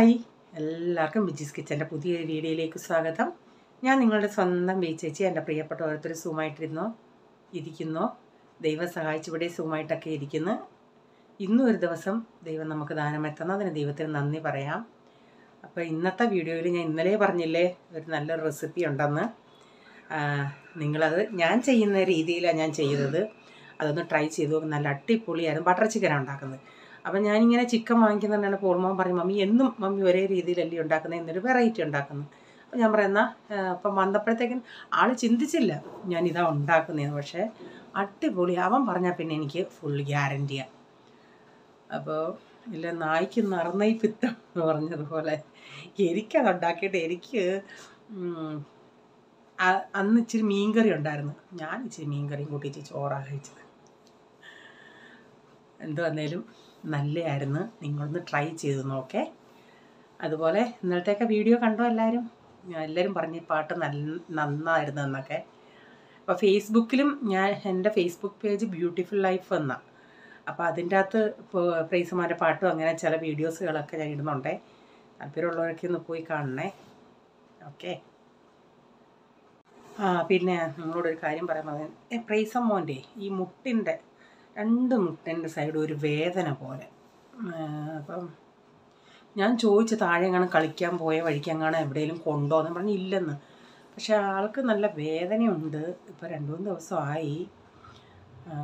Hi, എല്ലാവർക്കും ബിജീസ് കിച്ചൻ്റെ പുതിയൊരു വീഡിയോയിലേക്ക് സ്വാഗതം. ഞാൻ നിങ്ങളുടെ സ്വന്തം ചേച്ചി. എൻ്റെ പ്രിയപ്പെട്ട ഓരോരുത്തർ ഇരിക്കുന്നോ ദൈവം സഹായിച്ചിവിടെ സുഖമായിട്ടൊക്കെ ഇരിക്കുന്നു. ഇന്നും ഒരു ദിവസം ദൈവം നമുക്ക് ദാനമെത്തുന്നതിന് ദൈവത്തിന് നന്ദി പറയാം. അപ്പോൾ ഇന്നത്തെ വീഡിയോയിൽ ഞാൻ ഇന്നലെ പറഞ്ഞില്ലേ ഒരു നല്ലൊരു റെസിപ്പി ഉണ്ടെന്ന്. നിങ്ങളത് ഞാൻ ചെയ്യുന്ന രീതിയിലാണ് ഞാൻ ചെയ്തത്. അതൊന്ന് ട്രൈ ചെയ്തു. നല്ല അടിപൊളിയായിരുന്നു. ബട്ടർ ചിക്കനാണ് ഉണ്ടാക്കുന്നത്. അപ്പം ഞാനിങ്ങനെ ചിക്കൻ വാങ്ങിക്കുന്നതാണ്. പോൾമോൻ പറയും, മമ്മി എന്നും മമ്മി ഒരേ രീതിയിലല്ലേ ഉണ്ടാക്കുന്നത്, എന്നൊരു വെറൈറ്റി ഉണ്ടാക്കുന്നു. അപ്പം ഞാൻ പറയുന്ന അപ്പം വന്നപ്പോഴത്തേക്കും ആൾ ചിന്തിച്ചില്ല ഞാനിതാ ഉണ്ടാക്കുന്നതെന്ന്. പക്ഷേ അടിപൊളി. അവൻ പറഞ്ഞാൽ പിന്നെ എനിക്ക് ഫുൾ ഗ്യാരൻറ്റിയാണ്. അപ്പോൾ ഇല്ല, നായ്ക്ക് നറുന്നൈ പിത്തം എന്ന് പറഞ്ഞതുപോലെ എനിക്കത് ഉണ്ടാക്കിയിട്ട് എനിക്ക് അന്ന് ഇച്ചിരി മീൻകറി ഉണ്ടായിരുന്നു. ഞാൻ ഇച്ചിരി മീൻകറിയും കൂട്ടിയിട്ട് ചോറാണ് കഴിച്ചത്. എന്ത് വന്നേലും നല്ലതായിരുന്നു. നിങ്ങളൊന്ന് ട്രൈ ചെയ്ത് നോക്കേ. അതുപോലെ ഇന്നലത്തെയൊക്കെ വീഡിയോ കണ്ടോ എല്ലാവരും പറഞ്ഞ പാട്ട് നന്നായിരുന്നു എന്നൊക്കെ. അപ്പോൾ ഫേസ്ബുക്കിലും ഞാൻ എൻ്റെ ഫേസ്ബുക്ക് പേജ് ബ്യൂട്ടിഫുൾ ലൈഫ് എന്നാണ്. അപ്പോൾ അതിൻ്റെ അകത്ത് ഇപ്പോൾ പ്രൈസുമാരുടെ പാട്ടും അങ്ങനെ ചില വീഡിയോസുകളൊക്കെ ഞാൻ ഇടുന്നുണ്ടേ. താല്പര്യമുള്ളവരൊക്കെ ഒന്ന് പോയി കാണണേ. ഓക്കെ. പിന്നെ നിങ്ങളോടൊരു കാര്യം പറയാൻ പ്രൈസമ്മോൻ്റെ ഈ മുട്ടിൻ്റെ രണ്ട് മുട്ടിൻ്റെ സൈഡ് ഒരു വേദന പോലെ. അപ്പം ഞാൻ ചോദിച്ചു താഴെ എങ്ങാനും കളിക്കാൻ പോയ വഴിക്കെങ്ങാനും എവിടെയെങ്കിലും കൊണ്ടുപോകുന്നു പറഞ്ഞ് ഇല്ലെന്ന്. പക്ഷെ ആൾക്ക് നല്ല വേദനയുണ്ട്. ഇപ്പോൾ 2-3 ദിവസമായി.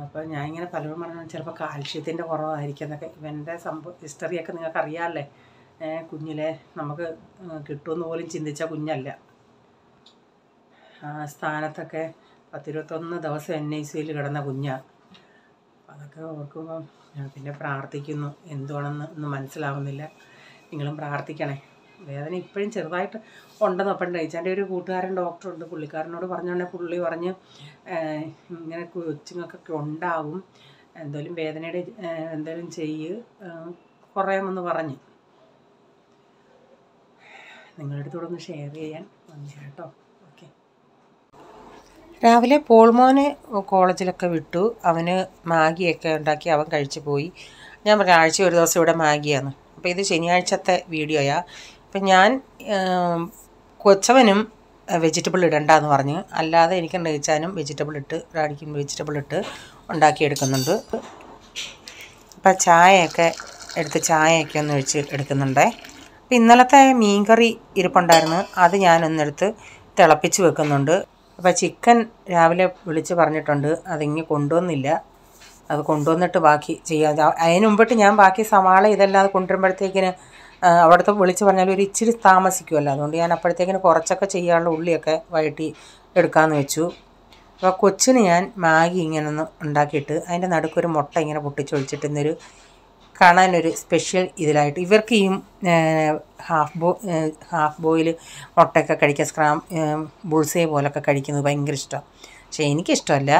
അപ്പോൾ ഞാനിങ്ങനെ പലരും പറഞ്ഞു ചിലപ്പോൾ കാൽഷ്യത്തിൻ്റെ കുറവായിരിക്കും എന്നൊക്കെ. ഇവൻ്റെ ഹിസ്റ്ററിയൊക്കെ നിങ്ങൾക്ക് അറിയാമല്ലേ. കുഞ്ഞിലെ നമുക്ക് കിട്ടുമെന്ന് പോലും ചിന്തിച്ച കുഞ്ഞല്ല. സ്ഥാനത്തൊക്കെ 10-21 ദിവസം NICUയിൽ കിടന്ന കുഞ്ഞാണ്. അതൊക്കെ ഓർക്കുമ്പം ഞാൻ പിന്നെ പ്രാർത്ഥിക്കുന്നു. എന്തുവാണെന്ന് മനസ്സിലാവുന്നില്ല. നിങ്ങളും പ്രാർത്ഥിക്കണേ. വേദന ഇപ്പോഴും ചെറുതായിട്ട് ഉണ്ടെന്ന്. അപ്പം ഡേച്ചാൻ്റെ ഒരു കൂട്ടുകാരൻ ഡോക്ടറുണ്ട്. പുള്ളിക്കാരനോട് പറഞ്ഞോണ്ടേ പുള്ളി പറഞ്ഞ് ഇങ്ങനെ കൊച്ചുങ്ങൾക്കൊക്കെ ഉണ്ടാവും, എന്തേലും വേദനയുടെ എന്തേലും കുറയുമെന്ന് പറഞ്ഞ്. നിങ്ങളുടെ അടുത്തോടെ ഒന്ന് ഷെയർ ചെയ്യാൻ വന്നു കേട്ടോ. ഓക്കെ. രാവിലെ പോൾമോനെ കോളേജിലൊക്കെ വിട്ടു. അവന് മാഗിയൊക്കെ ഉണ്ടാക്കി അവൻ കഴിച്ചു പോയി. ഞാൻ പറഞ്ഞ ആഴ്ച ഒരു ദിവസം ഇവിടെ മാഗിയാണ്. അപ്പോൾ ഇത് ശനിയാഴ്ചത്തെ വീഡിയോയാണ്. അപ്പം ഞാൻ കൊച്ചവനും വെജിറ്റബിൾ ഇടണ്ടെന്ന് പറഞ്ഞ്, അല്ലാതെ എനിക്ക് കഴിച്ചാനും റാണിക്കും വെജിറ്റബിൾ ഇട്ട് ഉണ്ടാക്കിയെടുക്കുന്നുണ്ട്. അപ്പം ചായയൊക്കെ ഒന്ന് ഒഴിച്ച് എടുക്കുന്നുണ്ടേ. അപ്പം ഇന്നലത്തെ മീൻകറി ഇരിപ്പുണ്ടായിരുന്നു. അത് ഞാനൊന്നെടുത്ത് തിളപ്പിച്ച് വെക്കുന്നുണ്ട്. അപ്പോൾ ചിക്കൻ രാവിലെ വിളിച്ച് പറഞ്ഞിട്ടുണ്ട്. അതിങ്ങ് കൊണ്ടുവന്നില്ല. അത് കൊണ്ടുവന്നിട്ട് ബാക്കി ചെയ്യാം. അതിന് മുമ്പിട്ട് ഞാൻ ബാക്കി സവാള ഇതെല്ലാം അത് കൊണ്ടുവരുമ്പോഴത്തേക്കിന് അവിടുത്തെ വിളിച്ച് പറഞ്ഞാൽ ഒരു ഇച്ചിരി താമസിക്കുമല്ലോ. അതുകൊണ്ട് ഞാൻ അപ്പോഴത്തേക്കിന് കുറച്ചൊക്കെ ചെയ്യാനുള്ള ഉള്ളിയൊക്കെ വഴറ്റി എടുക്കാമെന്ന് വെച്ചു. അപ്പോൾ കൊച്ചിന് ഞാൻ മാഗി ഇങ്ങനെ ഒന്ന് ഉണ്ടാക്കിയിട്ട് അതിൻ്റെ നടുക്കൊരു മുട്ട ഇങ്ങനെ പൊട്ടിച്ചൊഴിച്ചിട്ട് ഇന്നൊരു കാണാനൊരു സ്പെഷ്യൽ ഇതിലായിട്ട്. ഇവർക്ക് ഈ ഹാഫ് ബോയിൽ മുട്ടയൊക്കെ കഴിക്കാൻ ബുൾസേ പോലൊക്കെ കഴിക്കുന്നത് ഭയങ്കര ഇഷ്ടമാണ്. പക്ഷേ എനിക്കിഷ്ടമല്ല.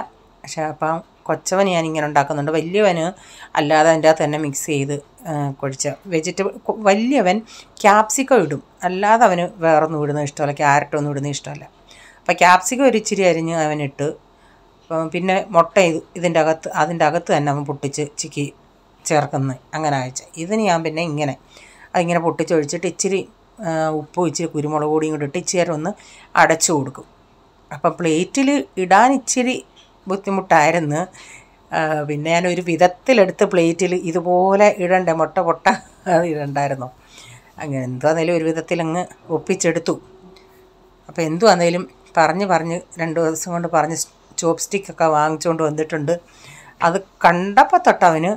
പക്ഷേ അപ്പം കൊച്ചവന് ഞാനിങ്ങനെ ഉണ്ടാക്കുന്നുണ്ട്. വലിയവന് അല്ലാതെ അതിൻ്റെ അകത്ത് തന്നെ മിക്സ് ചെയ്ത് കുഴിച്ച വലിയവൻ ക്യാപ്സിക്കം ഇടും. അല്ലാതെ അവന് വേറൊന്നും ഇടുന്നത് ഇഷ്ടമല്ല. ക്യാരറ്റൊന്നും ഇടുന്നത് ഇഷ്ടമല്ല. അപ്പോൾ ക്യാപ്സിക്കം ഒരു ഇച്ചിരി അരിഞ്ഞ് അവനിട്ട്, പിന്നെ മുട്ട അതിൻ്റെ അകത്ത് തന്നെ അവൻ പൊട്ടിച്ച് ചിക്കി ചേർക്കുന്നത്. അങ്ങനെ അയച്ച ഇതിന് ഞാൻ പിന്നെ അതിങ്ങനെ പൊട്ടിച്ചൊഴിച്ചിട്ട് ഇച്ചിരി ഉപ്പും ഇച്ചിരി കുരുമുളക് പൊടിയും കൂടി ഇട്ട് ഇച്ചിരി ഒന്ന് അടച്ചു കൊടുക്കും. അപ്പം പ്ലേറ്റിൽ ഇടാൻ ഇച്ചിരി ബുദ്ധിമുട്ടായിരുന്നു. പിന്നെ ഞാനൊരു വിധത്തിലെടുത്ത് പ്ലേറ്റിൽ ഇതുപോലെ ഇടണ്ടേ, മുട്ട അത് ഇടണ്ടായിരുന്നു. അങ്ങനെ എന്തുവാന്നേലും ഒരു വിധത്തിലങ്ങ് ഒപ്പിച്ചെടുത്തു. അപ്പോൾ എന്തുവാന്നേലും പറഞ്ഞ് 2 ദിവസം കൊണ്ട് പറഞ്ഞ് ചോപ്പ് സ്റ്റിക്കൊക്കെ വാങ്ങിച്ചുകൊണ്ട് വന്നിട്ടുണ്ട്. അത് കണ്ടപ്പോൾ തൊട്ടവന്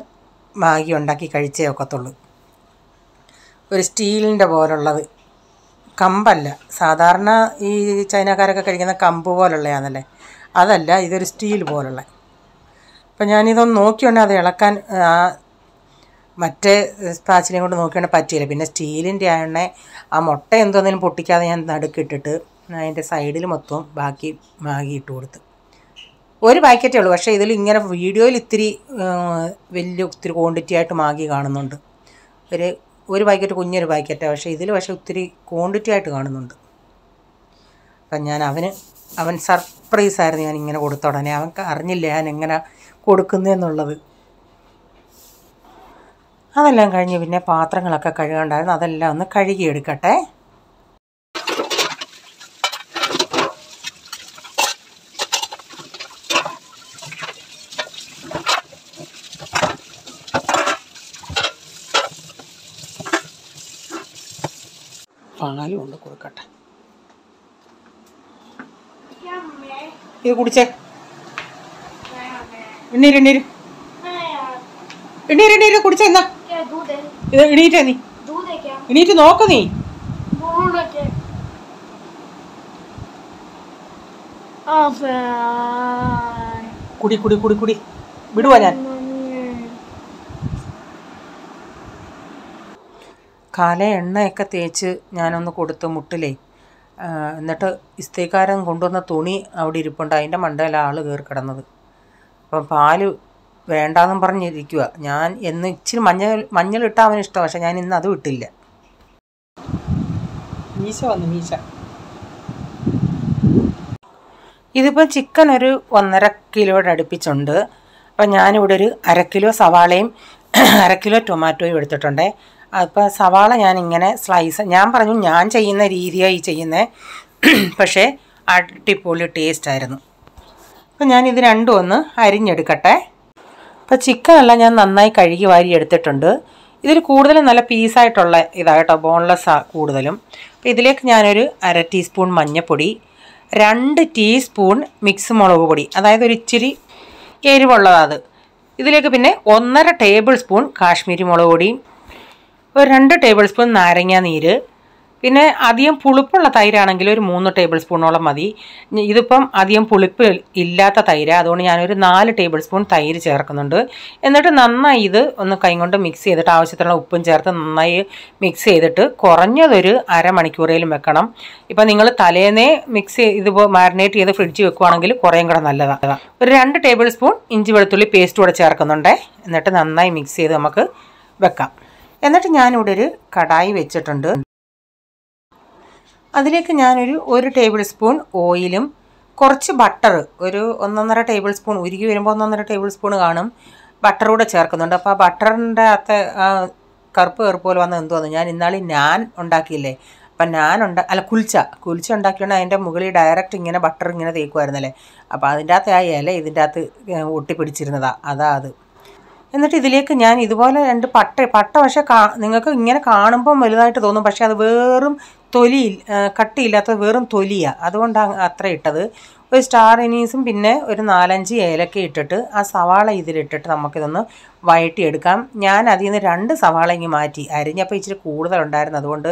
മാഗി ഉണ്ടാക്കി കഴിച്ചേ ഒക്കത്തുള്ളൂ. ഒരു സ്റ്റീലിൻ്റെ പോലുള്ളത്, കമ്പല്ല. സാധാരണ ഈ ചൈനക്കാരൊക്കെ കഴിക്കുന്ന കമ്പ് പോലുള്ളതാണല്ലേ, അതല്ല, ഇതൊരു സ്റ്റീൽ പോലുള്ള. അപ്പം ഞാനിതൊന്ന് നോക്കിയോണ്ട് അത് ഇളക്കാൻ മറ്റേ സ്പാച്ചിലേയും കൊണ്ട് നോക്കിയോണ്ട് പറ്റിയില്ല. പിന്നെ സ്റ്റീലിൻ്റെ ആയതുകൊണ്ടേ ആ മുട്ട എന്തോന്നേലും പൊട്ടിക്കാതെ ഞാൻ നടുക്കിട്ടിട്ട് അതിൻ്റെ സൈഡിൽ മൊത്തം ബാക്കി മാഗി ഇട്ട് കൊടുത്ത്. ഒരു പാക്കറ്റേ ഉള്ളൂ. പക്ഷേ ഇതിൽ ഇങ്ങനെ വീഡിയോയിൽ ഒത്തിരി ക്വാണ്ടിറ്റി ആയിട്ട് മാഗി കാണുന്നുണ്ട്. ഒരു പാക്കറ്റ് കുഞ്ഞൊരു പാക്കറ്റാണ്. പക്ഷേ ഇതിൽ ഒത്തിരി ക്വാണ്ടിറ്റി ആയിട്ട് കാണുന്നുണ്ട്. അപ്പം അവൻ സർപ്രൈസായിരുന്നു. ഞാൻ ഇങ്ങനെ കൊടുത്ത ഉടനെ അവൻ അറിഞ്ഞില്ല ഞാൻ എങ്ങനെ കൊടുക്കുന്നതെന്നുള്ളത്. അതെല്ലാം കഴിഞ്ഞ് പിന്നെ പാത്രങ്ങളൊക്കെ കഴുകണ്ടായിരുന്നു, അതെല്ലാം ഒന്ന് കഴുകിയെടുക്കട്ടെ. പാലും കൊണ്ട് കൊടുക്കട്ടെ. ഇത് കുടിച്ചേ. എണ്ണീര് കുടിച്ചേ. എന്നാ ഇത് എണീറ്റേ, നീ എണീറ്റ് നോക്ക്. നീ കുടി കുടി കുടി കുടി വിടുവാ ഞാൻ. കാലേ എണ്ണയൊക്കെ തേച്ച് ഞാനൊന്ന് കൊടുത്തു മുട്ടിലേ. എന്നിട്ട് ഇസ്തേക്കാരൻ കൊണ്ടുവന്ന തുണി അവിടെ ഇരിപ്പുണ്ട്, അതിൻ്റെ മണ്ടയിൽ ആൾ കയറി കിടന്നത്. അപ്പം പാല് വേണ്ടാന്നും പറഞ്ഞിരിക്കുക. ഞാൻ എന്ന് ഇച്ചിരി മഞ്ഞളിട്ടാൽ അവന് ഇഷ്ടമാണ്, പക്ഷെ ഞാൻ ഇന്ന് അതും ഇട്ടില്ല. മീശ വന്നു, മീശ. ഇതിപ്പോൾ ചിക്കൻ ഒരു 1.5 കിലോയുടെ അടുപ്പിച്ചുണ്ട്. അപ്പം ഞാനിവിടെ ഒരു 1/2 കിലോ സവാളയും 1/2 കിലോ ടൊമാറ്റോയും എടുത്തിട്ടുണ്ട്. അപ്പോൾ സവാള ഞാനിങ്ങനെ സ്ലൈസ്, ഞാൻ പറഞ്ഞു ഞാൻ ചെയ്യുന്ന രീതിയായി ചെയ്യുന്നത്, പക്ഷേ അടിപൊളി ടേസ്റ്റായിരുന്നു. അപ്പോൾ ഞാനിത് രണ്ടും ഒന്ന് അരിഞ്ഞെടുക്കട്ടെ. അപ്പോൾ ചിക്കനെല്ലാം ഞാൻ നന്നായി കഴുകി വാരി എടുത്തിട്ടുണ്ട്. ഇതിൽ കൂടുതലും നല്ല പീസായിട്ടുള്ള ഇതായിട്ടോ, ബോൺലെസ്സാണ് കൂടുതലും. അപ്പോൾ ഇതിലേക്ക് ഞാനൊരു 1/2 ടീസ്പൂൺ മഞ്ഞൾപ്പൊടി, 2 ടീസ്പൂൺ മിക്സ് മുളക് പൊടി, അതായത് ഒരു ഇച്ചിരി എരിവുള്ളതാണ് അത്. ഇതിലേക്ക് പിന്നെ 1.5 ടേബിൾ സ്പൂൺ കാശ്മീരി മുളക് പൊടിയും, ഒരു 2 ടേബിൾ സ്പൂൺ നാരങ്ങ നീര്, പിന്നെ അധികം പുളിപ്പുള്ള തൈരാണെങ്കിൽ ഒരു 3 ടേബിൾ സ്പൂണോളം മതി. ഇതിപ്പം അധികം പുളിപ്പ് ഇല്ലാത്ത തൈര്, അതുകൊണ്ട് ഞാനൊരു 4 ടേബിൾ സ്പൂൺ തൈര് ചേർക്കുന്നുണ്ട്. എന്നിട്ട് നന്നായി ഇത് ഒന്ന് കൈകൊണ്ട് മിക്സ് ചെയ്തിട്ട് ആവശ്യത്തിനുള്ള ഉപ്പും ചേർത്ത് നന്നായി മിക്സ് ചെയ്തിട്ട് കുറഞ്ഞതൊരു അരമണിക്കൂറേലും വെക്കണം. ഇപ്പം നിങ്ങൾ തലേന്നേ ഇത് മാരിനേറ്റ് ചെയ്ത് ഫ്രിഡ്ജിൽ വെക്കുവാണെങ്കിൽ കുറേയും കൂടെ നല്ലതാണ്. ഒരു 2 ടേബിൾ സ്പൂൺ ഇഞ്ചി വെളുത്തുള്ളി പേസ്റ്റ് കൂടെ ചേർക്കുന്നുണ്ട്. എന്നിട്ട് നന്നായി മിക്സ് ചെയ്ത് നമുക്ക് വെക്കാം. എന്നിട്ട് ഞാനിവിടെ ഒരു കടായി വെച്ചിട്ടുണ്ട്. അതിലേക്ക് ഞാനൊരു 1 ടേബിൾ സ്പൂൺ ഓയിലും കുറച്ച് ബട്ടർ, ഒരു 1.5 ടേബിൾ സ്പൂൺ, ഉരുകി വരുമ്പോൾ 1.5 ടേബിൾ സ്പൂൺ കാണും, ബട്ടർ കൂടെ ചേർക്കുന്നുണ്ട്. അപ്പോൾ ആ ബട്ടറിൻ്റെ അകത്ത് കറുപ്പ് പോലെ വന്ന് എന്തോന്നു, ഞാൻ ഇന്നാളി നാൻ ഉണ്ടാക്കിയില്ലേ, അപ്പം കുൽച്ച ഉണ്ടാക്കിയോണ്ട് അതിൻ്റെ മുകളിൽ ഡയറക്റ്റ് ഇങ്ങനെ ബട്ടർ ഇങ്ങനെ തേക്കുമായിരുന്നല്ലേ. അപ്പോൾ അതിൻ്റെ അകത്ത് ആ ഇല ഇതിൻ്റെ അകത്ത് ഒട്ടിപ്പിടിച്ചിരുന്നതാണ്, അത്. എന്നിട്ട് ഇതിലേക്ക് ഞാൻ ഇതുപോലെ 2 പട്ട പക്ഷേ നിങ്ങൾക്ക് ഇങ്ങനെ കാണുമ്പം വലുതായിട്ട് തോന്നും, പക്ഷേ അത് വെറും കട്ടിയില്ലാത്തത് വെറും തൊലിയാണ്, അതുകൊണ്ടാണ് അത്ര ഇട്ടത്. ഒരു സ്റ്റാർ അനീസും പിന്നെ ഒരു 4-5 ഏലക്ക ഇട്ടിട്ട് ആ സവാള ഇതിലിട്ടിട്ട് നമുക്കിതൊന്ന് വഴറ്റിയെടുക്കാം. ഞാൻ അതിൽ നിന്ന് 2 സവാള ഇങ്ങ് മാറ്റി, അരിഞ്ഞപ്പോൾ ഇച്ചിരി കൂടുതലുണ്ടായിരുന്നു, അതുകൊണ്ട്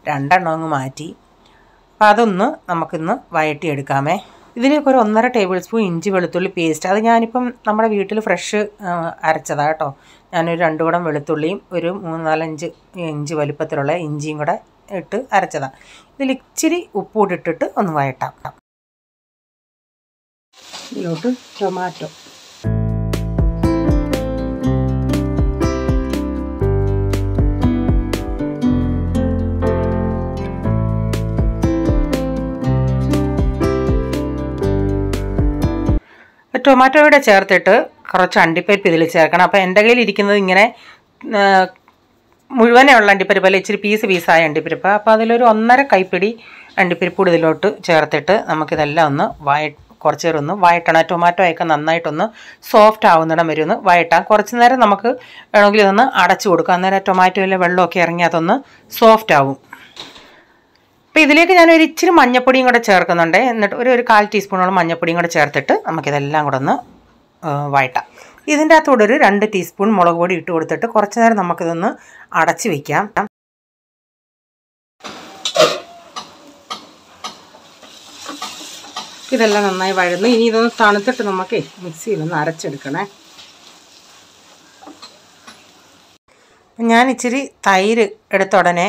2 എണ്ണം അങ്ങ് മാറ്റി. അപ്പോൾ അതൊന്ന് നമുക്കിന്ന് വഴറ്റിയെടുക്കാമേ. ഇതിലേക്ക് ഒരു 1.5 ടേബിൾ സ്പൂൺ ഇഞ്ചി വെളുത്തുള്ളി പേസ്റ്റ്, അത് ഞാനിപ്പം നമ്മുടെ വീട്ടിൽ ഫ്രഷ് അരച്ചതാണ് കേട്ടോ. ഞാനൊരു 2 കുടം വെളുത്തുള്ളിയും ഒരു 3-4-5 ഇഞ്ച് വലുപ്പത്തിലുള്ള ഇഞ്ചിയും കൂടെ ഇട്ട് അരച്ചതാണ്. ഇതിൽ ഇച്ചിരി ഉപ്പൂടി ഇട്ടിട്ട് ഒന്ന് വഴറ്റാം. ഇതിലോട്ട് ടൊമാറ്റോ, ടൊമാറ്റോയുടെ ചേർത്തിട്ട് കുറച്ച് അണ്ടിപ്പരിപ്പ് ഇതിൽ ചേർക്കണം. അപ്പോൾ എൻ്റെ കയ്യിൽ ഇരിക്കുന്നത് ഇങ്ങനെ മുഴുവനുള്ള അണ്ടിപ്പരിപ്പല്ല, ഇച്ചിരി പീസായ അണ്ടിപ്പരിപ്പ്. അപ്പോൾ അതിലൊരു 1.5 കൈപ്പിടി അണ്ടിപ്പരിപ്പ് കൂടി ഇതിലോട്ട് ചേർത്തിട്ട് നമുക്കിതെല്ലാം ഒന്ന് കുറച്ച് നേരം ഒന്ന് വഴറ്റണം. ടൊമാറ്റോ ഒക്കെ നന്നായിട്ടൊന്ന് സോഫ്റ്റ് ആവുന്നിടം വരെ ഒന്ന് വഴറ്റാം. കുറച്ച് നേരം നമുക്ക് വേണമെങ്കിൽ ഇതൊന്ന് അടച്ചു കൊടുക്കാം, അന്നേരം ടൊമാറ്റോയിലെ വെള്ളമൊക്കെ ഇറങ്ങി അതൊന്ന് സോഫ്റ്റ് ആവും. അപ്പോൾ ഇതിലേക്ക് ഞാനൊരു ഇച്ചിരി മഞ്ഞപ്പൊടിയും കൂടെ ചേർക്കുന്നുണ്ട്. എന്നിട്ട് ഒരു 1/4 ടീസ്പൂണോളം മഞ്ഞപ്പൊടിയും കൂടെ ചേർത്തിട്ട് നമുക്കിതെല്ലാം കൂടെ ഒന്ന് വഴറ്റാം. ഇതിൻ്റെ അകത്തൂടെ ഒരു 2 ടീസ്പൂൺ മുളക് പൊടി ഇട്ട് കൊടുത്തിട്ട് കുറച്ച് നേരം നമുക്കിതൊന്ന് അടച്ച് വയ്ക്കാം. ഇതെല്ലാം നന്നായി വഴന്ന് ഇനി ഇതൊന്ന് തണുത്തിട്ട് നമുക്ക് മിക്സിയിലൊന്ന് അരച്ചെടുക്കണേ. ഞാൻ ഇച്ചിരി തൈര് എടുത്ത ഉടനെ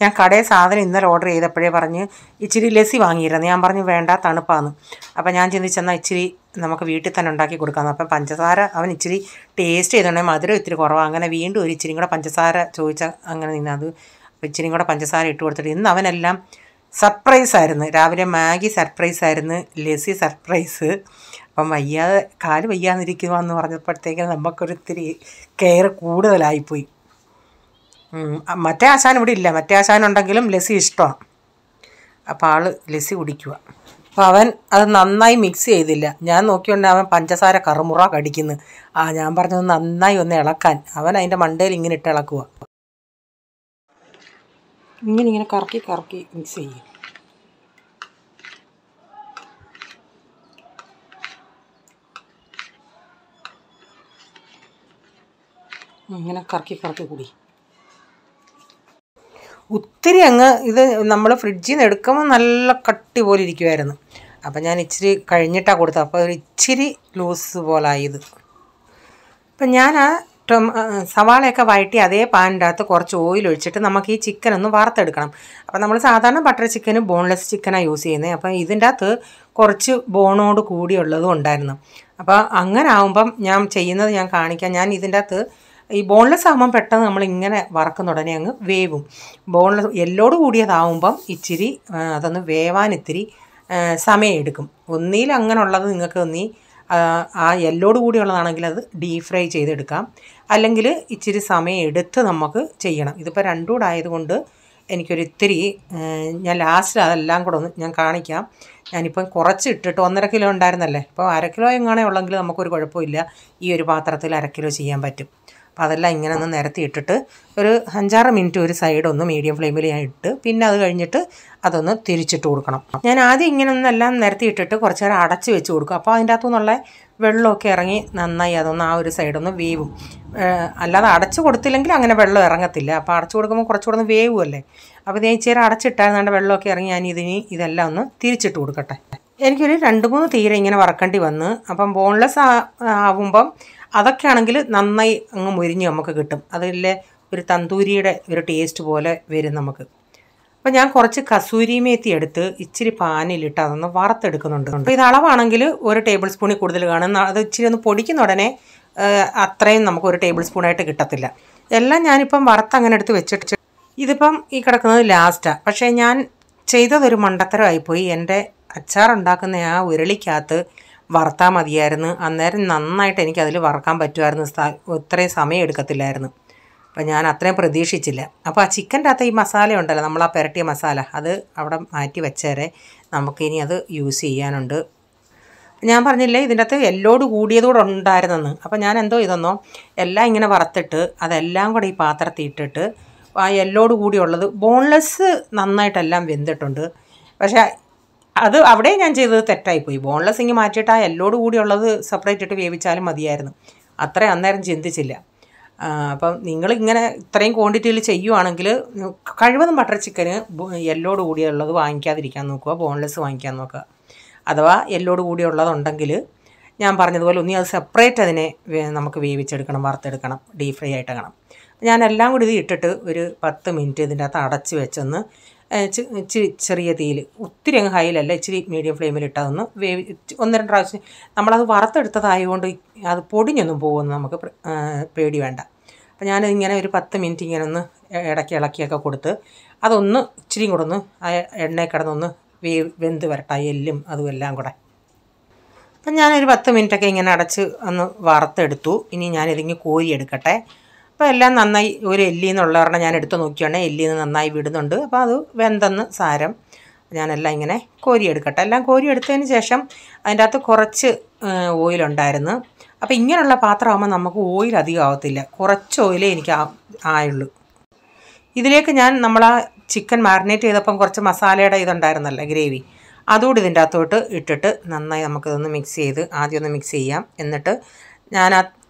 ഞാൻ കടയിൽ സാധനം ഇന്നലെ ഓർഡർ ചെയ്തപ്പോഴേ പറഞ്ഞ് ഇച്ചിരി ലസ്സി വാങ്ങിയിരുന്നു. ഞാൻ പറഞ്ഞു വേണ്ട, തണുപ്പാന്ന്. അപ്പം ഞാൻ ചിന്തിച്ചെന്നാൽ ഇച്ചിരി നമുക്ക് വീട്ടിൽ തന്നെ ഉണ്ടാക്കി കൊടുക്കാമെന്ന്. അപ്പം പഞ്ചസാര അവൻ ഇച്ചിരി ടേസ്റ്റ് ചെയ്തോണ്ടെങ്കിൽ മധുരം ഇത്തിരി കുറവാണ്. അങ്ങനെ വീണ്ടും ഒരു ഇച്ചിരി കൂടെ പഞ്ചസാര ചോദിച്ചാൽ അങ്ങനെ നിന്നത്. അപ്പോൾ ഇച്ചിരി കൂടെ പഞ്ചസാര ഇട്ട് കൊടുത്തിട്ട് ഇന്ന് അവനെല്ലാം സർപ്രൈസായിരുന്നു. രാവിലെ മാഗി സർപ്രൈസായിരുന്നു, ലസ്സി സർപ്രൈസ്. അപ്പം കാല് വയ്യാതിരിക്കുമെന്ന് പറഞ്ഞപ്പോഴത്തേക്കും നമുക്കൊരിത്തിരി കെയർ കൂടുതലായിപ്പോയി. മറ്റേ ആശാൻ ഇവിടെ ഇല്ല. മറ്റേ ആശാനുണ്ടെങ്കിലും ലസ്സി ഇഷ്ടമാണ്. അപ്പോൾ ആൾ ലസ്സി കുടിക്കുക. അപ്പോൾ അവൻ അത് നന്നായി മിക്സ് ചെയ്തില്ല. ഞാൻ നോക്കിയോണ്ട് അവൻ പഞ്ചസാര കറുമുറ കടിക്കുന്നു. ഞാൻ പറഞ്ഞത് നന്നായി ഒന്ന് ഇളക്കാൻ. അവൻ അതിൻ്റെ മണ്ടയിൽ ഇങ്ങനെ ഇട്ട് ഇളക്കുക. ഇങ്ങനെ കറക്കി കറക്കി മിക്സ് ചെയ്യും. ഇങ്ങനെ കറക്കി കറക്കി കൂടി ഒത്തിരി അങ്ങ് ഇത് നമ്മൾ ഫ്രിഡ്ജിൽ നിന്ന് എടുക്കുമ്പോൾ നല്ല കട്ടി പോലെ ഇരിക്കുമായിരുന്നു. അപ്പം ഞാൻ ഇച്ചിരി കഴിഞ്ഞിട്ടാണ് കൊടുത്തത്. അപ്പോൾ ഒരു ഇച്ചിരി ലൂസ് പോലായത്. അപ്പം ഞാൻ സവാളയൊക്കെ വഴറ്റി അതേ പാനിൻ്റെ അകത്ത് കുറച്ച് ഓയിൽ ഒഴിച്ചിട്ട് നമുക്ക് ഈ ചിക്കൻ ഒന്ന് വറുത്തെടുക്കണം. അപ്പോൾ നമ്മൾ സാധാരണ ബട്ടർ ചിക്കന് ബോൺലെസ് ചിക്കനാണ് യൂസ് ചെയ്യുന്നത്. അപ്പം ഇതിൻ്റെ അകത്ത് കുറച്ച് ബോണോട് കൂടിയുള്ളതും ഉണ്ടായിരുന്നു. അപ്പോൾ അങ്ങനെ ആകുമ്പം ഞാൻ ചെയ്യുന്നത് ഞാൻ കാണിക്കാം. ഞാൻ ഇതിൻ്റെ അകത്ത് ഈ ബോൺലെസ് ആകുമ്പം പെട്ടെന്ന് നമ്മളിങ്ങനെ വറക്കുന്ന ഉടനെ അങ്ങ് വേവും. ബോൺലെസ് എല്ലോട് കൂടിയതാവുമ്പം ഇച്ചിരി അതൊന്ന് വേവാൻ ഇത്തിരി സമയം എടുക്കും. ഒന്നിയിൽ അങ്ങനെയുള്ളത് നിങ്ങൾക്ക് ആ എല്ലോട് കൂടിയുള്ളതാണെങ്കിൽ അത് ഡീപ് ഫ്രൈ ചെയ്തെടുക്കാം. അല്ലെങ്കിൽ ഇച്ചിരി സമയം എടുത്ത് നമുക്ക് ചെയ്യണം. ഇതിപ്പോൾ രണ്ടും കൂടെ ആയതുകൊണ്ട് എനിക്കൊരിത്തിരി ഞാൻ ലാസ്റ്റ് അതെല്ലാം കൂടെ ഒന്ന് ഞാൻ കാണിക്കാം. ഞാനിപ്പം കുറച്ച് ഇട്ടിട്ട് 1.5 കിലോ ഉണ്ടായിരുന്നല്ലേ. ഇപ്പോൾ 1/2 കിലോ എങ്ങാണേ ഉള്ളെങ്കിൽ നമുക്കൊരു കുഴപ്പമില്ല. ഈ ഒരു പാത്രത്തിൽ 1/2 കിലോ ചെയ്യാൻ പറ്റും. അപ്പോൾ അതെല്ലാം ഇങ്ങനെ ഒന്ന് നിരത്തി ഇട്ടിട്ട് ഒരു 5-6 മിനിറ്റ് ഒരു സൈഡ് ഒന്ന് മീഡിയം ഫ്ലെയിമിൽ ഞാൻ ഇട്ട് പിന്നെ അത് കഴിഞ്ഞിട്ട് അതൊന്ന് തിരിച്ചിട്ട് കൊടുക്കണം. ഞാൻ ആദ്യം ഇങ്ങനെ ഒന്നെല്ലാം നിരത്തി ഇട്ടിട്ട് കുറച്ച് നേരം അടച്ച് വെച്ച് കൊടുക്കും. അപ്പോൾ അതിൻ്റെ അകത്തു നിന്നുള്ള വെള്ളമൊക്കെ ഇറങ്ങി നന്നായി അതൊന്ന് ആ ഒരു സൈഡൊന്ന് വേവും. അല്ലാതെ അടച്ചു കൊടുത്തില്ലെങ്കിൽ അങ്ങനെ വെള്ളം ഇറങ്ങത്തില്ല. അപ്പോൾ അടച്ചു കൊടുക്കുമ്പോൾ കുറച്ചുകൂടെ ഒന്ന് വേവുമല്ലേ. അപ്പോൾ ഇത് ഇച്ചിരി അടച്ചിട്ടായിരുന്നാണ്ട് വെള്ളമൊക്കെ ഇറങ്ങി ഞാൻ ഇതെല്ലാം ഒന്ന് തിരിച്ചിട്ട് കൊടുക്കട്ടെ. എനിക്കൊരു 2-3 തീരെ ഇങ്ങനെ വറക്കേണ്ടി വന്ന്. അപ്പം ബോൺലെസ് ആവുമ്പം അതൊക്കെ ആണെങ്കിൽ നന്നായി അങ്ങ് മുരിഞ്ഞ് നമുക്ക് കിട്ടും. അതിലെ ഒരു തന്തൂരിയുടെ ഒരു ടേസ്റ്റ് പോലെ വരും നമുക്ക്. അപ്പോൾ ഞാൻ കുറച്ച് കസൂരി മേത്തി എടുത്ത് ഇച്ചിരി പാനിലിട്ട് അതൊന്ന് വറുത്തെടുക്കുന്നുണ്ട്. അപ്പോൾ ഇത് അളവാണെങ്കിൽ 1 ടേബിൾ സ്പൂണിൽ കൂടുതൽ കാണും. അത് ഇച്ചിരി ഒന്ന് പൊടിക്കുന്ന ഉടനെ അത്രയും നമുക്ക് 1 ടേബിൾ സ്പൂണായിട്ട് കിട്ടത്തില്ല. എല്ലാം ഞാനിപ്പം വറുത്തങ്ങനെ എടുത്ത് വെച്ചിട്ട് ഇതിപ്പം ഈ കിടക്കുന്നത് ലാസ്റ്റാണ്. പക്ഷേ ഞാൻ ചെയ്തതൊരു മണ്ടത്തരമായിപ്പോയി. എൻ്റെ അച്ചാറുണ്ടാക്കുന്ന ആ ഉരുളിക്കകത്ത് വറുത്താൽ മതിയായിരുന്നു. അന്നേരം നന്നായിട്ട് എനിക്കതിൽ വറുക്കാൻ പറ്റുമായിരുന്നു. ഇത്രയും സമയം എടുക്കത്തില്ലായിരുന്നു. അപ്പം ഞാൻ അത്രയും പ്രതീക്ഷിച്ചില്ല. അപ്പോൾ ആ ചിക്കൻ്റെ അകത്ത് ഈ മസാല ഉണ്ടല്ലോ, നമ്മൾ ആ പുരട്ടിയ മസാല, അത് അവിടെ മാറ്റി വെച്ചേരെ നമുക്കിനി അത് യൂസ് ചെയ്യാനുണ്ട്. ഞാൻ പറഞ്ഞില്ലേ ഇതിൻ്റെ അകത്ത് എല്ലോട് കൂടിയതുകൂടെ ഉണ്ടായിരുന്നെന്ന്. അപ്പോൾ ഞാൻ എന്തോ ഇതെന്നോ എല്ലാം ഇങ്ങനെ വറുത്തിട്ട് അതെല്ലാം കൂടെ ഈ പാത്രത്തിൽ ഇട്ടിട്ട് ആ എല്ലോട് കൂടിയുള്ളത് ബോൺലെസ് നന്നായിട്ടെല്ലാം വെന്തിട്ടുണ്ട്. പക്ഷേ അത് അവിടെ ഞാൻ ചെയ്തത് തെറ്റായിപ്പോയി. ബോൺലെസ് ഇങ്ങനെ മാറ്റിയിട്ട് ആ എല്ലോട് കൂടിയുള്ളത് സെപ്പറേറ്റ് ഇട്ട് വേവിച്ചാലും മതിയായിരുന്നു. അത്രയും അന്നേരം ചിന്തിച്ചില്ല. അപ്പം നിങ്ങളിങ്ങനെ ഇത്രയും ക്വാണ്ടിറ്റിയിൽ ചെയ്യുവാണെങ്കിൽ കഴിവതും ബട്ടർ ചിക്കന് എല്ലോട് കൂടിയുള്ളത് വാങ്ങിക്കാതിരിക്കാൻ നോക്കുക, ബോൺലെസ് വാങ്ങിക്കാൻ നോക്കുക. അഥവാ എല്ലോട് കൂടിയുള്ളതുണ്ടെങ്കിൽ ഞാൻ പറഞ്ഞതുപോലെ ഒന്നി അത് സെപ്പറേറ്റ് അതിനെ നമുക്ക് വേവിച്ചെടുക്കണം, വറുത്തെടുക്കണം, ഡീപ് ഫ്രൈ ആയിട്ടെടുക്കണം. ഞാനെല്ലാം കൂടി ഇത് ഇട്ടിട്ട് ഒരു 10 മിനിറ്റ് ഇതിൻ്റെ അകത്ത് അടച്ച് വെച്ചൊന്ന് ഇച്ചിരി ചെറിയ തീയിൽ, ഒത്തിരി അങ്ങ് ഹൈയിലല്ല, ഇച്ചിരി മീഡിയം ഫ്ലെയിമിലിട്ട് അതൊന്ന് 1-2 പ്രാവശ്യം നമ്മളത് വറുത്തെടുത്തതായതുകൊണ്ട് അത് പൊടിഞ്ഞൊന്നും പോകുമെന്ന് നമുക്ക് പേടി വേണ്ട. അപ്പോൾ ഞാനിങ്ങനെ ഒരു 10 മിനിറ്റ് ഇങ്ങനെ ഒന്ന് ഇടയ്ക്ക് ഇളക്കിയൊക്കെ കൊടുത്ത് അതൊന്ന് ഇച്ചിരിയും കൂടെ ഒന്ന് ആ എണ്ണയിൽ കിടന്നൊന്ന് വെന്ത് വരട്ടെ, എല്ലും അതും എല്ലാം കൂടെ. അപ്പം ഞാനൊരു 10 മിനിറ്റൊക്കെ ഇങ്ങനെ അടച്ച് ഒന്ന് വറുത്തെടുത്തു. ഇനി ഞാനിതിങ്ങ് കോരി എടുക്കട്ടെ. അപ്പോൾ എല്ലാം നന്നായി ഒരു എല്ലിൽ നിന്നുള്ള കാരണം ഞാൻ എടുത്ത് നോക്കിയാണെങ്കിൽ എല്ലിൽ നിന്ന് നന്നായി വിടുന്നുണ്ട്. അപ്പോൾ അത് വെന്തെന്ന് സാരം. ഞാനെല്ലാം ഇങ്ങനെ കോരിയെടുക്കട്ടെ. എല്ലാം കോരിയെടുത്തതിന് ശേഷം അതിൻ്റെ അകത്ത് കുറച്ച് ഓയിലുണ്ടായിരുന്നു. അപ്പോൾ ഇങ്ങനെയുള്ള പാത്രമാകുമ്പോൾ നമുക്ക് ഓയിൽ അധികം ആവത്തില്ല, കുറച്ച് ഓയിലേ എനിക്ക് ആയുള്ളൂ. ഇതിലേക്ക് ഞാൻ നമ്മളാ ചിക്കൻ മാരിനേറ്റ് ചെയ്തപ്പം കുറച്ച് മസാലയുടെ ഇതുണ്ടായിരുന്നല്ലോ, ഗ്രേവി, അതുകൂടി ഇതിൻ്റെ അകത്തോട്ട് ഇട്ടിട്ട് നന്നായി നമുക്കിതൊന്ന് മിക്സ് ചെയ്ത് ആദ്യം ഒന്ന് മിക്സ് ചെയ്യാം. എന്നിട്ട് ഞാൻ ആ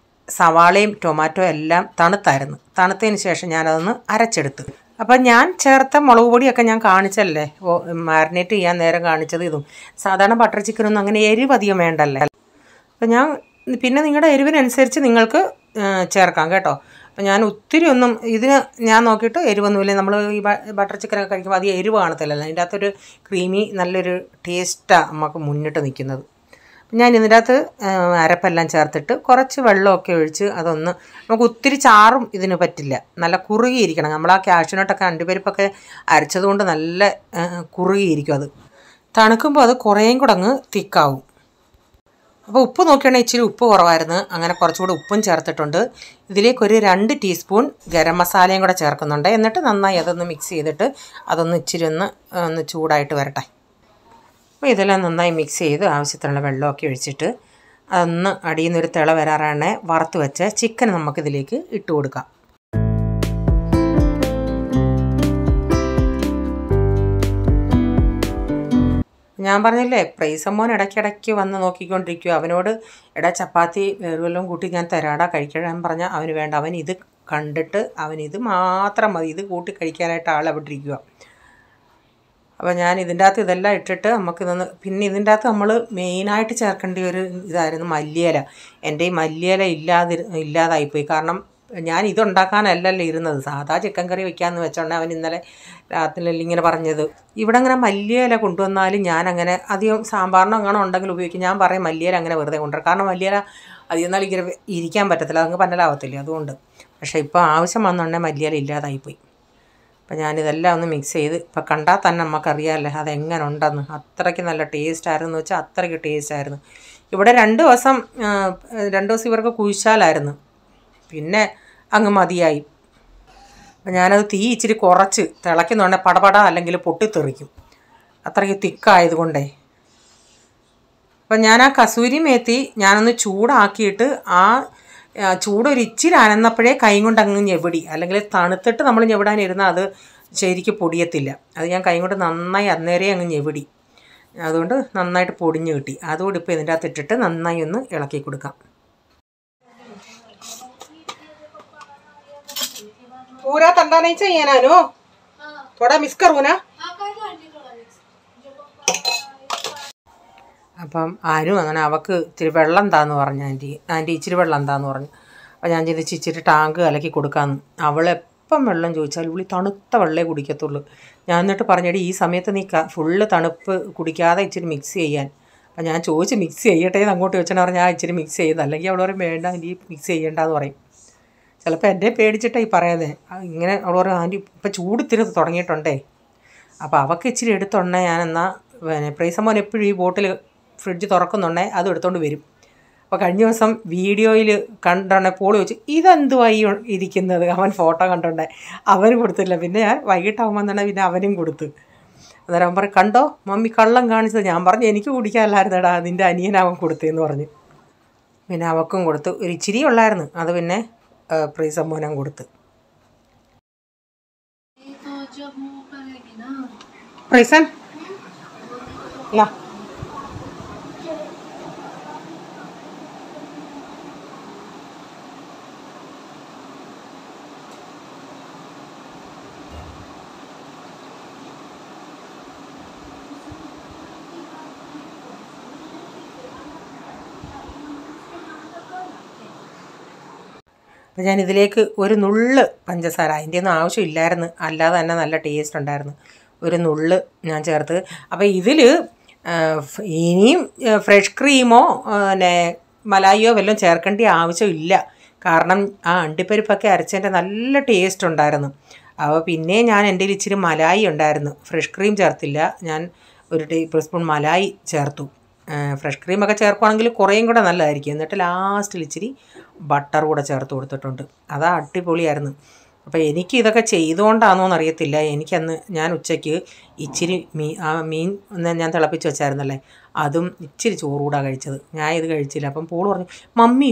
സവാളയും ടൊമാറ്റോ എല്ലാം തണുത്തായിരുന്നു. തണുത്തതിന് ശേഷം ഞാനതൊന്ന് അരച്ചെടുത്ത്. അപ്പം ഞാൻ ചേർത്ത മുളക് പൊടിയൊക്കെ ഞാൻ കാണിച്ചല്ലേ, മാരിനേറ്റ് ചെയ്യാൻ നേരം കാണിച്ചത്. ഇതും സാധാരണ ബട്ടർ ചിക്കനൊന്നും അങ്ങനെ എരിവ് അധികം വേണ്ടല്ലേ. അപ്പം ഞാൻ പിന്നെ നിങ്ങളുടെ എരിവിനനുസരിച്ച് നിങ്ങൾക്ക് ചേർക്കാം കേട്ടോ. അപ്പം ഞാൻ ഒത്തിരി ഒന്നും ഇതിന് ഞാൻ നോക്കിയിട്ട് എരിവൊന്നുമില്ല. നമ്മൾ ഈ ബട്ടർ ചിക്കനൊക്കെ കഴിക്കുമ്പോൾ അധികം എരിവ് കാണത്തില്ലല്ലോ. അതിൻ്റെ അകത്തൊരു ക്രീമി നല്ലൊരു ടേസ്റ്റാണ് നമുക്ക് മുന്നിട്ട് നിൽക്കുന്നത്. ഞാൻ ഇതിൻ്റെ അകത്ത് അരപ്പെല്ലാം ചേർത്തിട്ട് കുറച്ച് വെള്ളമൊക്കെ ഒഴിച്ച് അതൊന്ന്, നമുക്ക് ഒത്തിരി ചാറും ഇതിന് പറ്റില്ല, നല്ല കുറുകിയിരിക്കണം. നമ്മൾ ആ കാഷ്യൂനട്ടൊക്കെ അണ്ടിപ്പരിപ്പൊക്കെ അരച്ചതുകൊണ്ട് നല്ല കുറുകിയിരിക്കും. അത് തണുക്കുമ്പോൾ അത് കുറേയും കൂടെ അങ്ങ് തിക്കാവും. അപ്പോൾ ഉപ്പ് നോക്കുകയാണെങ്കിൽ ഇച്ചിരി ഉപ്പ് കുറവായിരുന്നു. അങ്ങനെ കുറച്ചുകൂടി ഉപ്പും ചേർത്തിട്ടുണ്ട്. ഇതിലേക്കൊരു 2 ടീസ്പൂൺ ഗരം മസാലയും കൂടെ ചേർക്കുന്നുണ്ട്. എന്നിട്ട് നന്നായി അതൊന്ന് മിക്സ് ചെയ്തിട്ട് അതൊന്ന് ഇച്ചിരി ഒന്ന് ചൂടായിട്ട് വരട്ടെ. അപ്പോൾ ഇതെല്ലാം നന്നായി മിക്സ് ചെയ്ത് ആവശ്യത്തിനുള്ള വെള്ളമൊക്കെ ഒഴിച്ചിട്ട് അതൊന്ന് അടിയിൽ നിന്നൊരു തിള വരാറാണ് വറുത്ത് വെച്ച ചിക്കൻ നമുക്കിതിലേക്ക് ഇട്ട് കൊടുക്കാം. ഞാൻ പറഞ്ഞില്ലേ, പ്രൈസമ്മോൻ ഇടയ്ക്കിടയ്ക്ക് വന്ന് നോക്കിക്കൊണ്ടിരിക്കുക. അവനോട് എടാ ചപ്പാത്തി വേറെ വല്ലതും കൂട്ടി ഞാൻ തരാടാ കഴിക്കാൻ പറഞ്ഞാൽ അവന് വേണ്ട. അവൻ ഇത് കണ്ടിട്ട് അവനിത് മാത്രം മതി, ഇത് കൂട്ടി കഴിക്കാനായിട്ട് അവിടെ ഇരിക്കുക. അപ്പോൾ ഞാൻ ഇതിൻ്റെ അകത്ത് ഇതെല്ലാം ഇട്ടിട്ട് നമുക്കിതൊന്ന്, പിന്നെ ഇതിൻ്റെ അകത്ത് നമ്മൾ മെയിനായിട്ട് ചേർക്കേണ്ട ഒരു ഇതായിരുന്നു മല്ലിയില. എൻ്റെ ഈ മല്ലിയില ഇല്ലാതായിപ്പോയി. കാരണം ഞാൻ ഇതുണ്ടാക്കാനല്ലല്ലോ ഇരുന്നത്, സാധാ ചിക്കൻ കറി വെക്കാമെന്ന് വെച്ചോണ്ടേ അവൻ ഇന്നലെ രാത്രിയിൽ ഇങ്ങനെ പറഞ്ഞത്. ഇവിടെ അങ്ങനെ മല്ലിയില കൊണ്ടുവന്നാലും ഞാനങ്ങനെ അധികം സാമ്പാറിനോ അങ്ങനെ ഉണ്ടെങ്കിൽ ഉപയോഗിക്കും. ഞാൻ പറയും മല്ലിയില അങ്ങനെ വെറുതെ കൊണ്ടുവരും. കാരണം മല്ലിയില അധികം നാൾ ഇങ്ങനെ ഇരിക്കാൻ പറ്റത്തില്ല, അതങ്ങ് പന്നലാവത്തില്ല, അതുകൊണ്ട്. പക്ഷേ ഇപ്പോൾ ആവശ്യം വന്നുണ്ടെങ്കിൽ മല്ലിയില ഇല്ലാതായിപ്പോയി. അപ്പം ഞാനിതെല്ലാം ഒന്ന് മിക്സ് ചെയ്ത്, ഇപ്പം കണ്ടാൽ തന്നെ നമുക്കറിയാമല്ലേ അതെങ്ങനെ ഉണ്ടെന്ന്. അത്രയ്ക്ക് നല്ല ടേസ്റ്റായിരുന്നു വെച്ചാൽ അത്രയ്ക്ക് ടേസ്റ്റായിരുന്നു. ഇവിടെ 2 ദിവസം ഇവർക്ക് കുഴിച്ചാലായിരുന്നു, പിന്നെ അങ്ങ് മതിയായി. അപ്പം ഞാനത് തീ ഇച്ചിരി കുറച്ച് തിളയ്ക്കുന്നുണ്ടെ പടപട അല്ലെങ്കിൽ പൊട്ടിത്തെറിക്കും, അത്രയ്ക്ക് തിക്കായതുകൊണ്ടേ. അപ്പം ഞാൻ ആ കസൂരി മേത്തി ഞാനൊന്ന് ചൂടാക്കിയിട്ട് ആ ചൂടൊരു ഇച്ചിരി അനന്നപ്പോഴേ കൈ കൊണ്ട് അങ്ങ് ഞെവിടി, അല്ലെങ്കിൽ തണുത്തിട്ട് നമ്മൾ ഞെവിടാനിരുന്നാൽ അത് ശരിക്ക് പൊടിയത്തില്ല. അത് ഞാൻ കൈ കൊണ്ട് നന്നായി അന്നേരേ അങ്ങ് ഞെവിടി, അതുകൊണ്ട് നന്നായിട്ട് പൊടിഞ്ഞ് കിട്ടി. അതുകൊണ്ട് ഇപ്പോൾ ഇതിൻ്റെ അകത്ത് ഇട്ടിട്ട് നന്നായി ഒന്ന് ഇളക്കി കൊടുക്കാം. पूरा तंदा नहीं चाहिए ना नो, थोड़ा मिक्स करूँ ना. അപ്പം ആരും അങ്ങനെ അവൾക്ക് ഇച്ചിരി വെള്ളം എന്താന്ന് പറഞ്ഞു. ആൻറ്റി ഇച്ചിരി വെള്ളം എന്താന്ന് പറഞ്ഞു. അപ്പോൾ ഞാൻ ചെയ്ത് ഇച്ചിരി ടാങ്ക് കലക്കി കൊടുക്കാമെന്ന്. അവളെപ്പം വെള്ളം ചോദിച്ചാൽ ഇവിടെ തണുത്ത വെള്ളമേ കുടിക്കത്തുള്ളൂ. ഞാൻ എന്നിട്ട് പറഞ്ഞിട്ട് ഈ സമയത്ത് നീ ഫുള്ള് തണുപ്പ് കുടിക്കാതെ ഇച്ചിരി മിക്സ് ചെയ്യാൻ. അപ്പം ഞാൻ ചോദിച്ച് മിക്സ് ചെയ്യട്ടെ എന്ന് അങ്ങോട്ട് ചോദിച്ചാൽ പറഞ്ഞാൽ ഞാൻ ഇച്ചിരി മിക്സ് ചെയ്യുന്നത്, അല്ലെങ്കിൽ അവൾ പറയും വേണ്ട ആൻറ്റി മിക്സ് ചെയ്യേണ്ടെന്ന് പറയും. ചിലപ്പോൾ എന്നെ പേടിച്ചിട്ടാണ് ഈ പറയുന്നത്. ഇങ്ങനെ അവൾ പറയും ആൻറ്റി ഇപ്പം ചൂട് ഇത്തിരി തുടങ്ങിയിട്ടുണ്ടേ. അപ്പോൾ അവൾക്ക് ഇച്ചിരി എടുത്തുണ്ടേ ഞാനെന്നാൽ പിന്നെ പ്രൈസമ്മോൻ എപ്പോഴും ഈ ബോട്ടിൽ ഫ്രിഡ്ജ് തുറക്കുന്നുണ്ടേ അതും എടുത്തുകൊണ്ട് വരും. അപ്പോൾ കഴിഞ്ഞ ദിവസം വീഡിയോയിൽ കണ്ടോണ്ടേ പോളി വെച്ച് ഇതെന്തുവായി ഇരിക്കുന്നത്, അവൻ ഫോട്ടോ കണ്ടോണ്ടേ അവന് കൊടുത്തില്ല. പിന്നെ ഞാൻ വൈകിട്ടാകുമ്പോൾ തന്നെ പിന്നെ അവനും കൊടുത്ത്. അന്നേരം അവൻ പറയും കണ്ടോ മമ്മി കള്ളം കാണിച്ചത്. ഞാൻ പറഞ്ഞു എനിക്ക് കുടിക്കാനല്ലായിരുന്നേടാ, നിൻ്റെ അനിയനാവൻ കൊടുത്തതെന്ന് പറഞ്ഞു. പിന്നെ അവൾക്കും കൊടുത്ത്, ഒരു ഇച്ചിരി ഉള്ളായിരുന്നു, അത് പിന്നെ പ്രൈസമ്മോനും കൊടുത്ത്. പ്രൈസൻ ലാ അപ്പോൾ ഞാനിതിലേക്ക് ഒരു നുള്ള് പഞ്ചസാര, അതിൻ്റെ ഒന്നും ആവശ്യമില്ലായിരുന്നു, അല്ലാതെ തന്നെ നല്ല ടേസ്റ്റ് ഉണ്ടായിരുന്നു, ഒരു നുള്ള് ഞാൻ ചേർത്ത്. അപ്പോൾ ഇതിൽ ഇനിയും ഫ്രഷ് ക്രീമോ പിന്നെ മലായിയോ വല്ലതും ചേർക്കേണ്ട ആവശ്യമില്ല. കാരണം ആ അണ്ടിപ്പരിപ്പൊക്കെ അരച്ചതിൻ്റെ നല്ല ടേസ്റ്റ് ഉണ്ടായിരുന്നു. അപ്പോൾ പിന്നെ ഞാൻ എൻ്റെ ഇച്ചിരി മലായി ഉണ്ടായിരുന്നു, ഫ്രഷ് ക്രീം ചേർത്തില്ല. ഞാൻ ഒരു ടേബിൾ സ്പൂൺ മലായി ചേർത്തു. ഫ്രഷ് ക്രീമൊക്കെ ചേർക്കുകയാണെങ്കിൽ കുറേയും കൂടെ നല്ലതായിരിക്കും. എന്നിട്ട് ലാസ്റ്റിൽ ഇച്ചിരി ബട്ടർ കൂടെ ചേർത്ത് കൊടുത്തിട്ടുണ്ട്. അതാ അടിപൊളിയായിരുന്നു. അപ്പോൾ എനിക്ക് ഇതൊക്കെ ചെയ്തുകൊണ്ടാണോ എന്നറിയത്തില്ല, എനിക്കന്ന് ഞാൻ ഉച്ചയ്ക്ക് ഇച്ചിരി മീൻ ഞാൻ തിളപ്പിച്ച് വെച്ചായിരുന്നല്ലേ, അതും ഇച്ചിരി ചോറുകൂടാ കഴിച്ചത്. ഞാൻ ഇത് കഴിച്ചില്ല. അപ്പം പോള് പറഞ്ഞു മമ്മി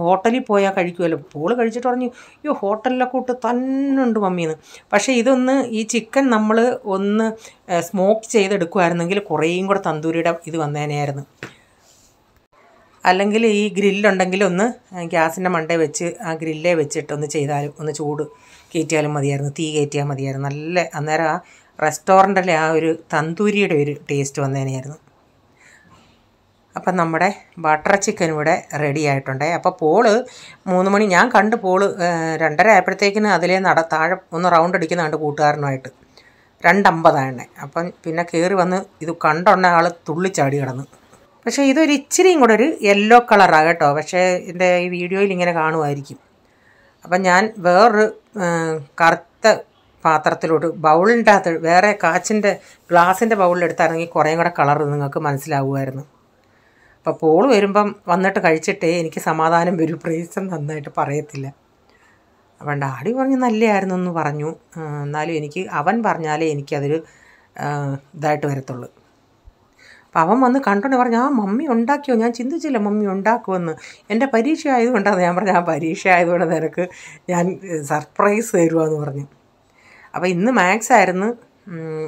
ഹോട്ടലിൽ പോയാൽ കഴിക്കുമല്ലോ. പോള് കഴിച്ചിട്ട് പറഞ്ഞു അയ്യോ ഹോട്ടലിലൊക്കെ ഇട്ട് തന്നുണ്ട് മമ്മീന്ന്. പക്ഷേ ഇതൊന്ന് ഈ ചിക്കൻ നമ്മൾ ഒന്ന് സ്മോക്ക് ചെയ്തെടുക്കുമായിരുന്നെങ്കിൽ കുറേയും കൂടെ തന്തൂരിയുടെ ഇത് വന്നേനെയായിരുന്നു. അല്ലെങ്കിൽ ഈ ഗ്രില്ലുണ്ടെങ്കിൽ ഒന്ന് ഗ്യാസിൻ്റെ മണ്ടേ വെച്ച് ആ ഗ്രില്ലേ വെച്ചിട്ട് ഒന്ന് ചെയ്താലും, ഒന്ന് ചൂട് കയറ്റിയാലും മതിയായിരുന്നു, തീ കയറ്റിയാൽ മതിയായിരുന്നു. നല്ല അന്നേരം ആ റെസ്റ്റോറൻറ്റിലെ ആ ഒരു തന്തൂരിയുടെ ഒരു ടേസ്റ്റ് വന്നേനെയായിരുന്നു. അപ്പം നമ്മുടെ ബട്ടർ ചിക്കൻ ഇവിടെ റെഡി ആയിട്ടുണ്ട്. അപ്പോൾ പോള് 3 മണി ഞാൻ കണ്ട് പോള് 2:30 ആയപ്പോഴത്തേക്കിന് അതിലേ താഴെ ഒന്ന് റൗണ്ട് അടിക്കുന്ന കണ്ട് കൂട്ടുകാരനുമായിട്ട് 2:50 അപ്പം പിന്നെ കയറി വന്ന് ഇത് കണ്ടുള്ള ആൾ തുള്ളിച്ചാടി കിടന്നു. പക്ഷേ ഇതൊരു ഇച്ചിരിയും കൂടെ ഒരു യെല്ലോ കളറാണ് കേട്ടോ. പക്ഷേ എൻ്റെ ഈ വീഡിയോയിൽ ഇങ്ങനെ കാണുമായിരിക്കും. അപ്പം ഞാൻ വേറൊരു കറുത്ത പാത്രത്തിലോട്ട് ബൗളിൻ്റെ അകത്ത് വേറെ കാച്ചിൻ്റെ ഗ്ലാസിൻ്റെ ബൗളിലെടുത്തായിരുന്നെങ്കിൽ കുറേയും കൂടെ കളർ നിങ്ങൾക്ക് മനസ്സിലാവുമായിരുന്നു. അപ്പോൾ പോൾ വരുമ്പം വന്നിട്ട് കഴിച്ചിട്ടേ എനിക്ക് സമാധാനം വരും. പ്രീസം നന്നായിട്ട് പറയത്തില്ല. അപ്പം ഡാഡി പറഞ്ഞ് നല്ലതായിരുന്നു എന്ന് പറഞ്ഞു. എന്നാലും എനിക്ക് അവൻ പറഞ്ഞാലേ എനിക്കതൊരു ഇതായിട്ട് വരത്തുള്ളൂ. അപ്പം അവൻ വന്ന് കണ്ടോണ്ട് പറഞ്ഞു, ആ മമ്മി ഉണ്ടാക്കിയോ, ഞാൻ ചിന്തിച്ചില്ല മമ്മി ഉണ്ടാക്കുമെന്ന്. എൻ്റെ പരീക്ഷ ആയതുകൊണ്ടാണ്. ഞാൻ പറഞ്ഞു, ആ പരീക്ഷ ആയതുകൊണ്ട് നിനക്ക് ഞാൻ സർപ്രൈസ് തരുവാന്ന് പറഞ്ഞു. അപ്പോൾ ഇന്ന് മാത്സ് ആയിരുന്നു.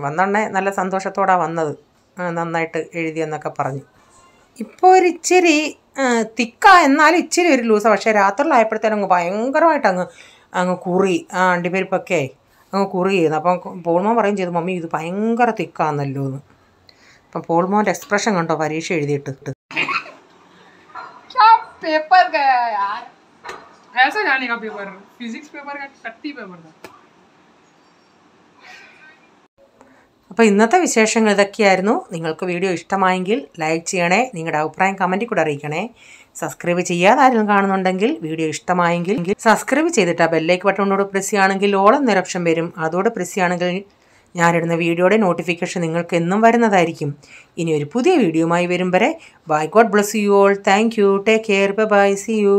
വന്നോണ്ടേ നല്ല സന്തോഷത്തോടാണ് വന്നത്. നന്നായിട്ട് എഴുതിയെന്നൊക്കെ പറഞ്ഞു. ഇപ്പോൾ ഒരു ഇച്ചിരി തിക്കാ, എന്നാലും ഇച്ചിരി ഒരു ലൂസാണ്. പക്ഷേ രാത്രിയിലായപ്പോഴത്തേനും അങ്ങ് ഭയങ്കരമായിട്ട് അങ്ങ് കുറി, അണ്ടിപ്പരിപ്പൊക്കെ അങ്ങ് കുറി ചെയ്യുന്നു. അപ്പം പോൾമോൻ പറയും ചെയ്തു, മമ്മി ഇത് ഭയങ്കര തിക്കാന്നല്ലോ എന്ന്. അപ്പം പോൾമോൻ്റെ എക്സ്പ്രഷൻ കണ്ടോ പരീക്ഷ എഴുതിയിട്ട്. पेपर गया यार, ऐसा जाने का पेपर, फिजिक्स पेपर का कट्टी पेपर था. അപ്പോൾ ഇന്നത്തെ വിശേഷങ്ങൾ ഇതൊക്കെയായിരുന്നു. നിങ്ങൾക്ക് വീഡിയോ ഇഷ്ടമായെങ്കിൽ ലൈക്ക് ചെയ്യണേ, നിങ്ങളുടെ അഭിപ്രായം കമൻറ്റിൽ കൂടെ അറിയിക്കണേ. സബ്സ്ക്രൈബ് ചെയ്യാതെ ആരെങ്കിലും കാണുന്നുണ്ടെങ്കിൽ വീഡിയോ ഇഷ്ടമായെങ്കിൽ സബ്സ്ക്രൈബ് ചെയ്തിട്ട് ആ ബെല്ലൈക്ക് ബട്ടണോട് പ്രസ് ചെയ്യുകയാണെങ്കിൽ ഓൾ എന്നൊരു ഓപ്ഷൻ വരും. അതോടെ പ്രസ് ചെയ്യുകയാണെങ്കിൽ ഞാനിടുന്ന വീഡിയോയുടെ നോട്ടിഫിക്കേഷൻ നിങ്ങൾക്ക് എന്നും വരുന്നതായിരിക്കും. ഇനി ഒരു പുതിയ വീഡിയോയുമായി വരും വരെ bye, God bless you all. Thank you, take care, bye bye, see U.